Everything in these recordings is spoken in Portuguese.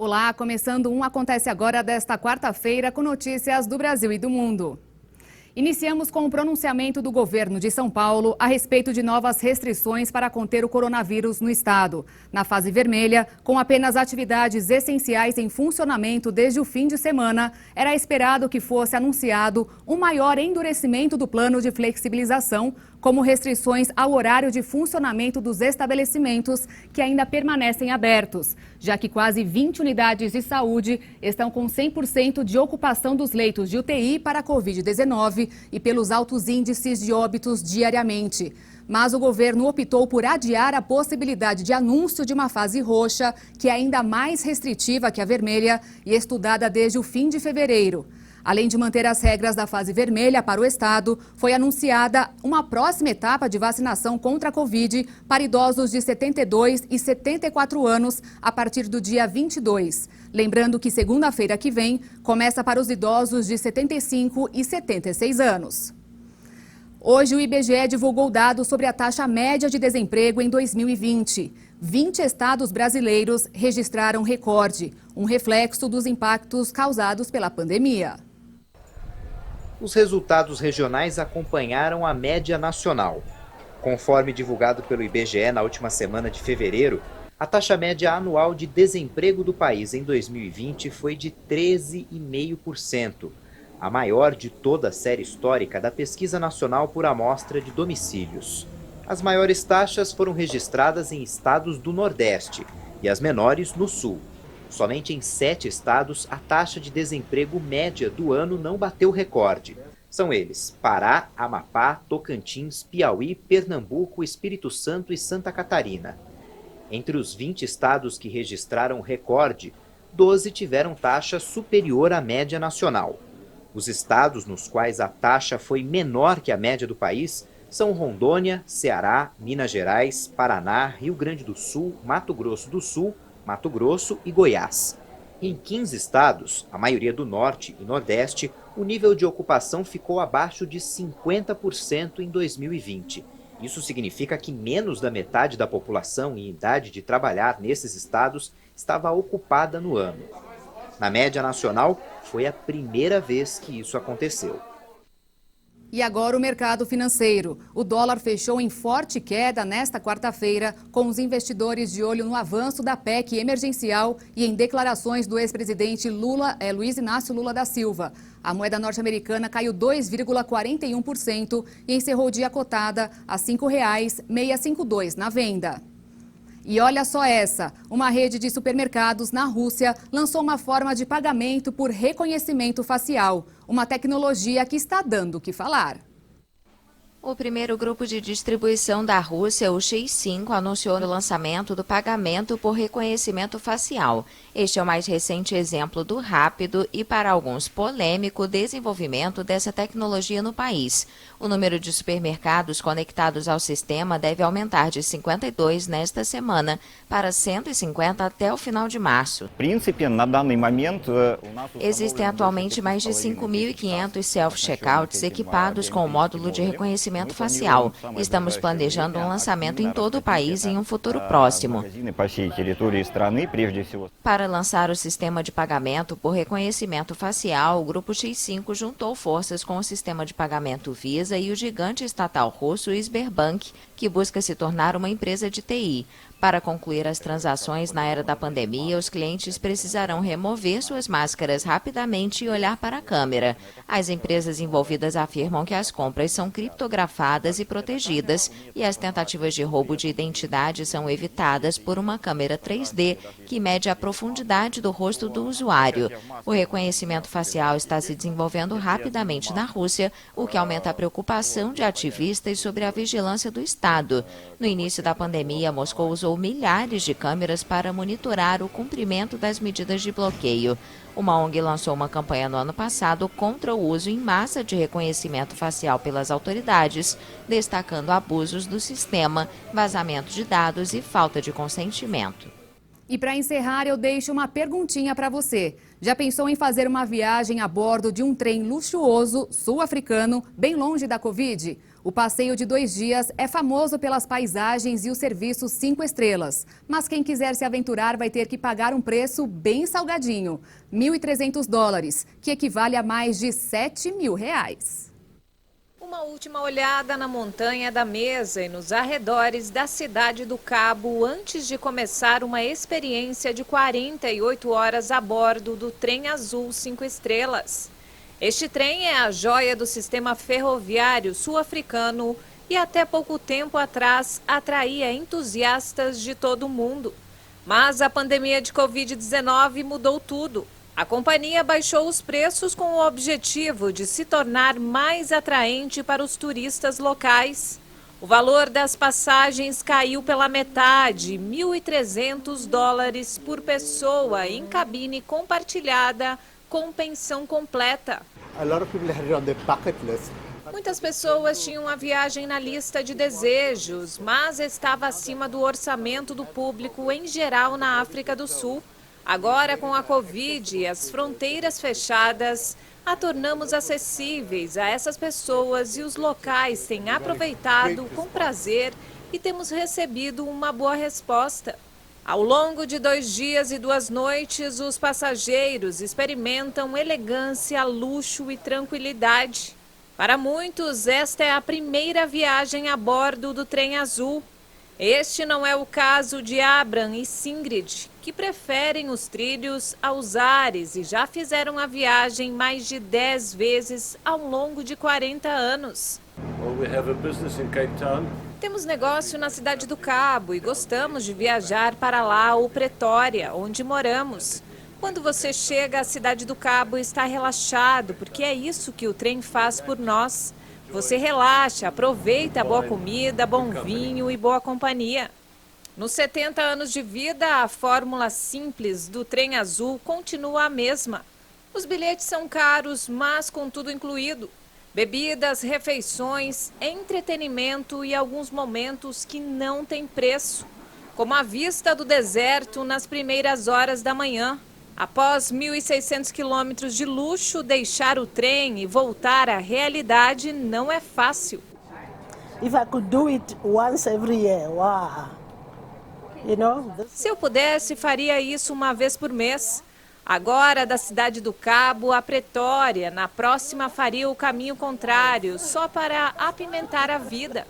Olá, começando Acontece Agora desta quarta-feira com notícias do Brasil e do mundo. Iniciamos com o pronunciamento do governo de São Paulo a respeito de novas restrições para conter o coronavírus no estado. Na fase vermelha, com apenas atividades essenciais em funcionamento desde o fim de semana, era esperado que fosse anunciado um maior endurecimento do plano de flexibilização, como restrições ao horário de funcionamento dos estabelecimentos que ainda permanecem abertos, já que quase 20 unidades de saúde estão com 100% de ocupação dos leitos de UTI para a Covid-19 e pelos altos índices de óbitos diariamente. Mas o governo optou por adiar a possibilidade de anúncio de uma fase roxa, que é ainda mais restritiva que a vermelha e estudada desde o fim de fevereiro. Além de manter as regras da fase vermelha para o estado, foi anunciada uma próxima etapa de vacinação contra a Covid para idosos de 72 e 74 anos a partir do dia 22. Lembrando que segunda-feira que vem começa para os idosos de 75 e 76 anos. Hoje o IBGE divulgou dados sobre a taxa média de desemprego em 2020. 20 estados brasileiros registraram recorde, um reflexo dos impactos causados pela pandemia. Os resultados regionais acompanharam a média nacional. Conforme divulgado pelo IBGE na última semana de fevereiro, a taxa média anual de desemprego do país em 2020 foi de 13,5%, a maior de toda a série histórica da Pesquisa Nacional por Amostra de Domicílios. As maiores taxas foram registradas em estados do Nordeste e as menores no Sul. Somente em 7 estados, a taxa de desemprego média do ano não bateu recorde. São eles: Pará, Amapá, Tocantins, Piauí, Pernambuco, Espírito Santo e Santa Catarina. Entre os 20 estados que registraram recorde, 12 tiveram taxa superior à média nacional. Os estados nos quais a taxa foi menor que a média do país são Rondônia, Ceará, Minas Gerais, Paraná, Rio Grande do Sul, Mato Grosso do Sul, Mato Grosso e Goiás. Em 15 estados, a maioria do Norte e Nordeste, o nível de ocupação ficou abaixo de 50% em 2020. Isso significa que menos da metade da população em idade de trabalhar nesses estados estava ocupada no ano. Na média nacional, foi a primeira vez que isso aconteceu. E agora o mercado financeiro. O dólar fechou em forte queda nesta quarta-feira, com os investidores de olho no avanço da PEC emergencial e em declarações do ex-presidente Luiz Inácio Lula da Silva. A moeda norte-americana caiu 2,41% e encerrou o dia cotada a R$ 5,652 na venda. E olha só essa, uma rede de supermercados na Rússia lançou uma forma de pagamento por reconhecimento facial, uma tecnologia que está dando o que falar. O primeiro grupo de distribuição da Rússia, o X5, anunciou o lançamento do pagamento por reconhecimento facial. Este é o mais recente exemplo do rápido e, para alguns, polêmico desenvolvimento dessa tecnologia no país. O número de supermercados conectados ao sistema deve aumentar de 52 nesta semana para 150 até o final de março. Existem atualmente mais de 5.500 self-checkouts equipados com o módulo de reconhecimento facial. Estamos planejando um lançamento em todo o país em um futuro próximo. Para lançar o sistema de pagamento por reconhecimento facial, o Grupo X5 juntou forças com o sistema de pagamento Visa e o gigante estatal russo Sberbank, que busca se tornar uma empresa de TI. Para concluir as transações na era da pandemia, os clientes precisarão remover suas máscaras rapidamente e olhar para a câmera. As empresas envolvidas afirmam que as compras são criptografadas e protegidas e as tentativas de roubo de identidade são evitadas por uma câmera 3D que mede a profundidade do rosto do usuário. O reconhecimento facial está se desenvolvendo rapidamente na Rússia, o que aumenta a preocupação de ativistas sobre a vigilância do Estado. No início da pandemia, Moscou usou milhares de câmeras para monitorar o cumprimento das medidas de bloqueio. Uma ONG lançou uma campanha no ano passado contra o uso em massa de reconhecimento facial pelas autoridades, destacando abusos do sistema, vazamento de dados e falta de consentimento. E para encerrar, eu deixo uma perguntinha para você. Já pensou em fazer uma viagem a bordo de um trem luxuoso sul-africano, bem longe da Covid? O passeio de 2 dias é famoso pelas paisagens e os serviços 5 estrelas. Mas quem quiser se aventurar vai ter que pagar um preço bem salgadinho, $1.300, que equivale a mais de R$7 mil. Uma última olhada na montanha da Mesa e nos arredores da Cidade do Cabo antes de começar uma experiência de 48 horas a bordo do Trem Azul 5 estrelas. Este trem é a joia do sistema ferroviário sul-africano e até pouco tempo atrás atraía entusiastas de todo o mundo. Mas a pandemia de Covid-19 mudou tudo. A companhia baixou os preços com o objetivo de se tornar mais atraente para os turistas locais. O valor das passagens caiu pela metade, $1.300 por pessoa em cabine compartilhada com pensão completa. Muitas pessoas tinham a viagem na lista de desejos, mas estava acima do orçamento do público em geral na África do Sul. Agora, com a Covid e as fronteiras fechadas, a tornamos acessíveis a essas pessoas e os locais têm aproveitado com prazer e temos recebido uma boa resposta. Ao longo de 2 dias e 2 noites, os passageiros experimentam elegância, luxo e tranquilidade. Para muitos, esta é a primeira viagem a bordo do Trem Azul. Este não é o caso de Abram e Singrid, que preferem os trilhos aos ares e já fizeram a viagem mais de 10 vezes ao longo de 40 anos. Temos negócio na Cidade do Cabo e gostamos de viajar para lá ou Pretória, onde moramos. Quando você chega à Cidade do Cabo, está relaxado, porque é isso que o trem faz por nós. Você relaxa, aproveita a boa comida, bom vinho e boa companhia. Nos 70 anos de vida, a fórmula simples do Trem Azul continua a mesma. Os bilhetes são caros, mas com tudo incluído. Bebidas, refeições, entretenimento e alguns momentos que não têm preço, como a vista do deserto nas primeiras horas da manhã. Após 1.600 quilômetros de luxo, deixar o trem e voltar à realidade não é fácil. Se eu pudesse, faria isso uma vez por mês. Agora, da Cidade do Cabo a Pretória, na próxima faria o caminho contrário, só para apimentar a vida.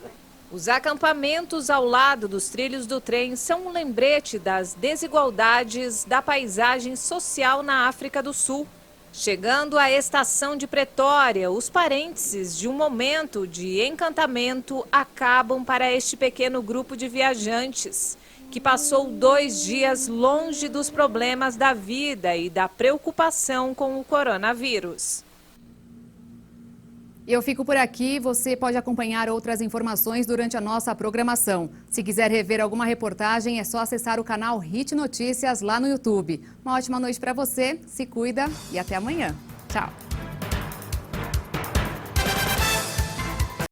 Os acampamentos ao lado dos trilhos do trem são um lembrete das desigualdades da paisagem social na África do Sul. Chegando à estação de Pretória, os parênteses de um momento de encantamento acabam para este pequeno grupo de viajantes, que passou 2 dias longe dos problemas da vida e da preocupação com o coronavírus. Eu fico por aqui, você pode acompanhar outras informações durante a nossa programação. Se quiser rever alguma reportagem, é só acessar o canal Hit Notícias lá no YouTube. Uma ótima noite para você, se cuida e até amanhã. Tchau!